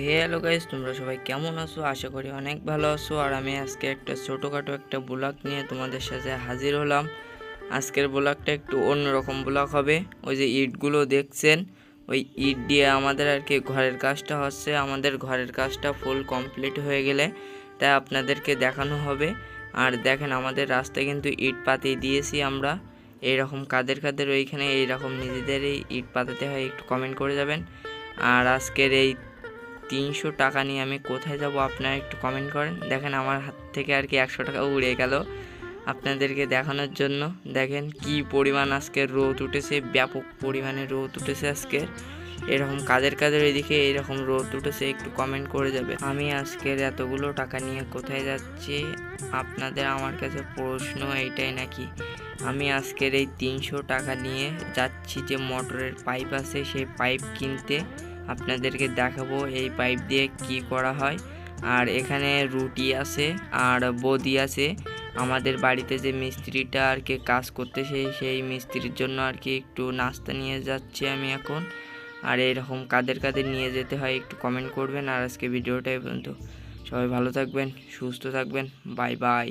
Hello guys, তোমরা সবাই কেমন আছো? আশা করি অনেক ভালো আছো। আর আমি আজকে একটা ছোটোখাটো একটা ব্লগ নিয়ে তোমাদের সাথে হাজির হলাম। আজকের ব্লগটা একটু অন্যরকম ব্লগ হবে। ওই যে ইটগুলো দেখছেন, ওই ইট দিয়ে আমাদের আর কি ঘরের কাজটা হচ্ছে। আমাদের ঘরের কাজটা ফুল কমপ্লিট হয়ে গেলে তাই আপনাদেরকে দেখানো হবে। আর দেখেন, আমাদের রাস্তায় কিন্তু ইট পাতিয়ে দিয়েছি আমরা। এইরকম কাদের কাদের ওইখানে এইরকম নিজেদেরই ইট পাতাতে হয়, একটু কমেন্ট করে যাবেন। আর আজকের এই 300 টাকা নিয়ে আমি কোথায় যাব আপনারা একটু কমেন্ট করেন। দেখেন, আমার হাত থেকে আর কি 100 টাকা উড়ে গেল আপনাদেরকে দেখানোর জন্য। দেখেন কি পরিমাণ আজকের রোদ উঠেছে, ব্যাপক পরিমাণে রোদ উঠেছে আজকের। এরকম কাদের কাদের এদিকে এইরকম রোদ উঠেছে একটু কমেন্ট করে যাবে। আমি আজকের এতগুলো টাকা নিয়ে কোথায় যাচ্ছি আপনাদের আমার কাছে প্রশ্ন এইটাই নাকি? আমি আজকের এই 300 টাকা নিয়ে যাচ্ছি যে মোটরের পাইপ আছে সেই পাইপ কিনতে। আপনাদেরকে দেখাবো এই পাইপ দিয়ে কি করা হয়। আর এখানে রুটি আছে আর বদি আছে। আমাদের বাড়িতে যে মিস্ত্রিটা আর কি কাজ করতেছে সেই মিস্ত্রির জন্য আর কি একটু নাস্তা নিয়ে যাচ্ছি আমি এখন। আর এইরকম কাদের কাদের নিয়ে যেতে হয় একটু কমেন্ট করবেন। আর আজকে ভিডিওটা এই পর্যন্ত। সবাই ভালো থাকবেন, সুস্থ থাকবেন। Bye bye.